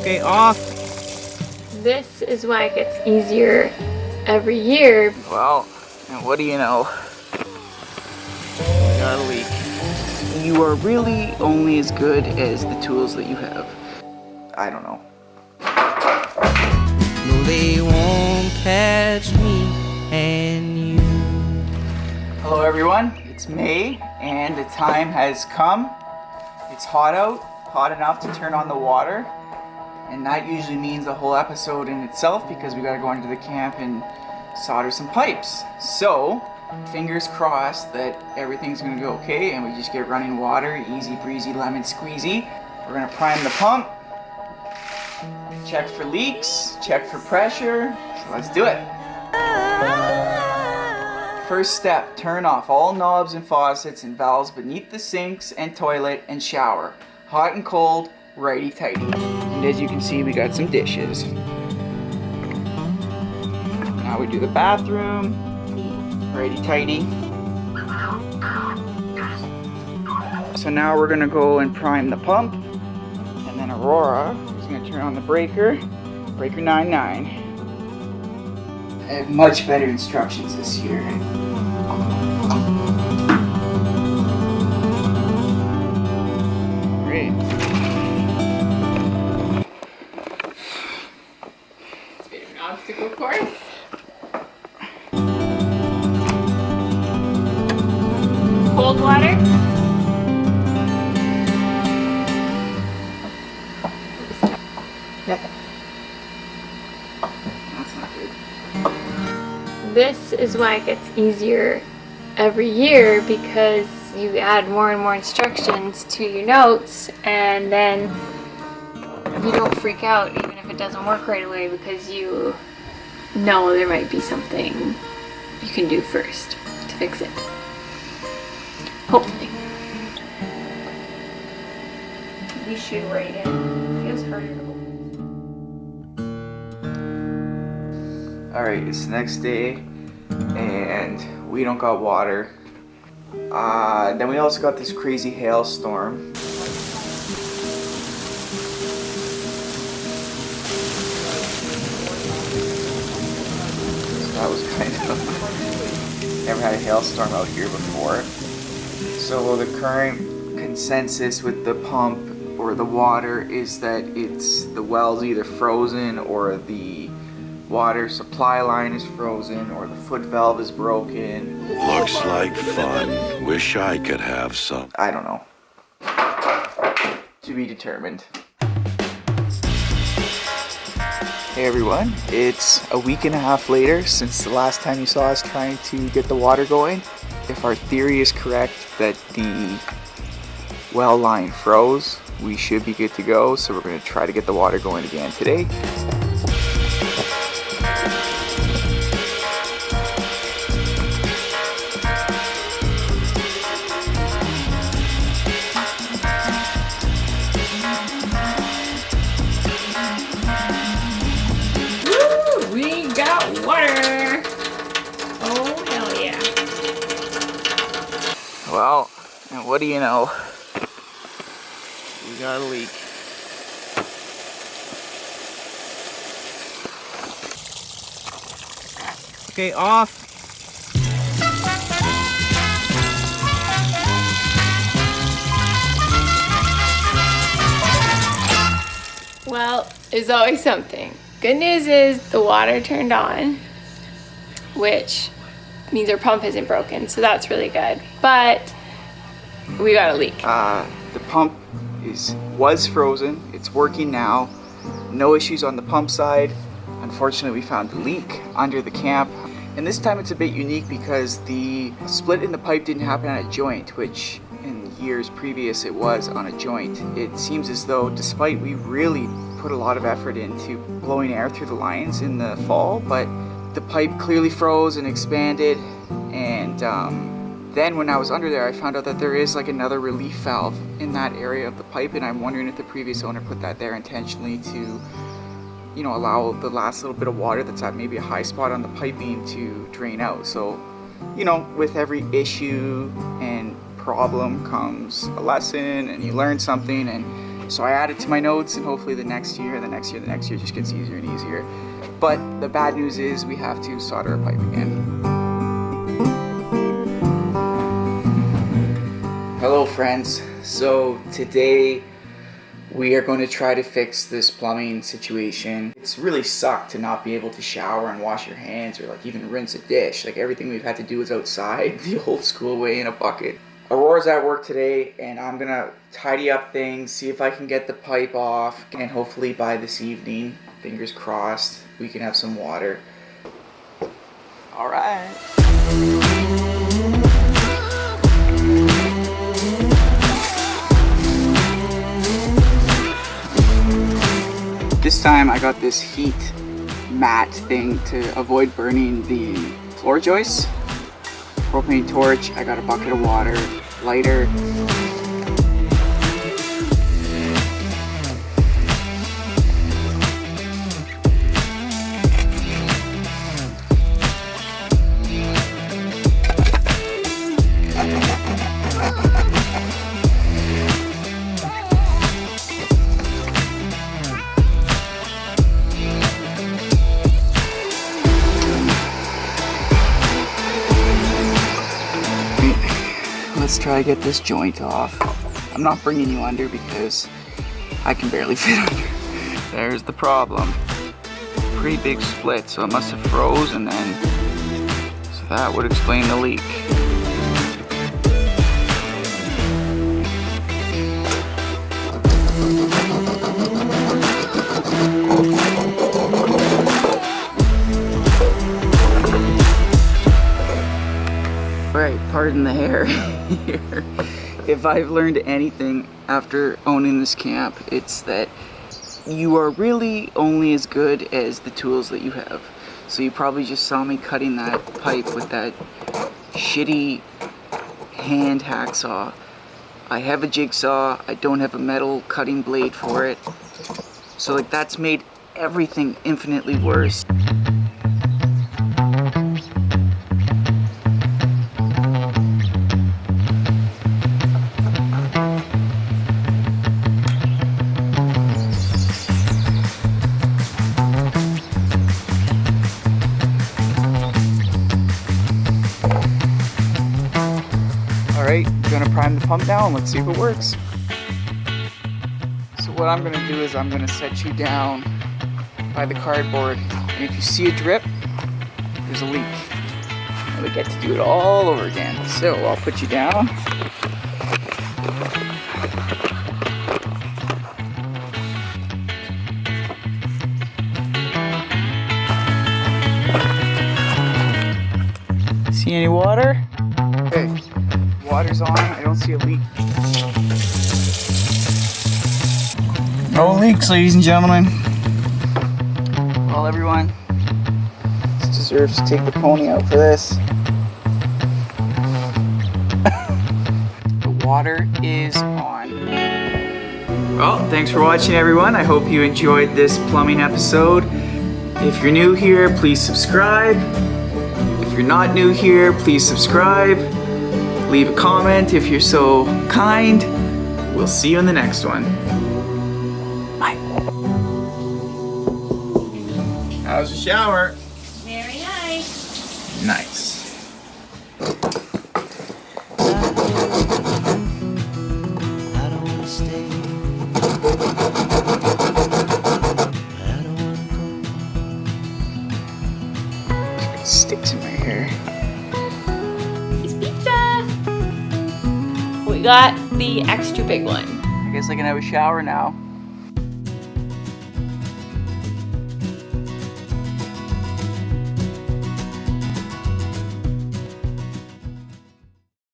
Okay, off. This is why it gets easier every year. Well, and what do you know? We got a leak. You are really only as good as the tools that you have. I don't know. No, they won't catch me and you. Hello everyone, it's May and the time has come. It's hot out, hot enough to turn on the water. And that usually means a whole episode in itself because we gotta go into the camp and solder some pipes. So, fingers crossed that everything's gonna go okay and we just get running water, easy breezy lemon squeezy. We're gonna prime the pump, check for leaks, check for pressure. So let's do it. First step, turn off all knobs and faucets and valves beneath the sinks and toilet and shower. Hot and cold, righty-tighty. And as you can see, we got some dishes. Now we do the bathroom, righty-tighty. So now we're gonna go and prime the pump. And then Aurora is gonna turn on the breaker 99. I have much better instructions this year. Great. It's been an obstacle course. Cold water. Nothing. That's not good. This is why it gets easier every year because you add more and more instructions to your notes and then you don't freak out even if it doesn't work right away because you know there might be something you can do first to fix it. Hopefully. We should write in. It feels harder to open. Alright, it's the next day and we don't got water. Then we also got this crazy hailstorm. So that was kind of... Never had a hailstorm out here before. So the current consensus with the pump or the water is that it's the well's either frozen or the water supply line is frozen or the foot valve is broken. Looks like fun. Wish I could have some. I don't know. To be determined. Hey everyone, it's a week and a half later since the last time you saw us trying to get the water going. If our theory is correct that the well line froze, we should be good to go. So we're going to try to get the water going again today. We got water! Oh, hell yeah. Well, and what do you know? We got a leak. Okay, off. Well, there's always something. Good news is the water turned on, which means our pump isn't broken, so that's really good. But we got a leak. The pump was frozen. It's working now. No issues on the pump side. Unfortunately, we found the leak under the camp. And this time it's a bit unique because the split in the pipe didn't happen on a joint, which in years previous it was on a joint. It seems as though, despite we really put a lot of effort into blowing air through the lines in the fall, but the pipe clearly froze and expanded. And then when I was under there, I found out that there is like another relief valve in that area of the pipe, and I'm wondering if the previous owner put that there intentionally to, you know, allow the last little bit of water that's at maybe a high spot on the piping to drain out. So, you know, with every issue and problem comes a lesson, and you learn something, and So I add it to my notes, and hopefully the next year just gets easier and easier. But the bad news is we have to solder a pipe again. Hello friends. So today we are going to try to fix this plumbing situation. It's really sucked to not be able to shower and wash your hands or like even rinse a dish. Like everything we've had to do is outside the old school way in a bucket. Aurora's at work today and I'm gonna tidy up things, see if I can get the pipe off, and hopefully by this evening, fingers crossed, we can have some water. All right. This time I got this heat mat thing to avoid burning the floor joists. Propane torch, I got a bucket of water, lighter. Let's try to get this joint off. I'm not bringing you under because I can barely fit under. There's the problem. Pretty big split, so it must have froze and then, so that would explain the leak. Alright, pardon the hair here. If I've learned anything after owning this camp, it's that you are really only as good as the tools that you have. So you probably just saw me cutting that pipe with that shitty hand hacksaw. I have a jigsaw, I don't have a metal cutting blade for it. So like that's made everything infinitely worse. Alright, gonna prime the pump now and let's see if it works. So what I'm gonna do is I'm gonna set you down by the cardboard, and if you see a drip, there's a leak. And we get to do it all over again. So I'll put you down. See any water? Okay. Water's on, I don't see a leak. No leaks, ladies and gentlemen. Well, everyone, this deserves to take the pony out for this. The water is on. Well, thanks for watching, everyone. I hope you enjoyed this plumbing episode. If you're new here, please subscribe. If you're not new here, please subscribe. Leave a comment if you're so kind. We'll see you in the next one. Bye. How's the shower? Very nice. Nice. I don't wanna stay. I don't wanna go. Sticks in my hair. It's pizza. We got the extra big one. I guess I can have a shower now.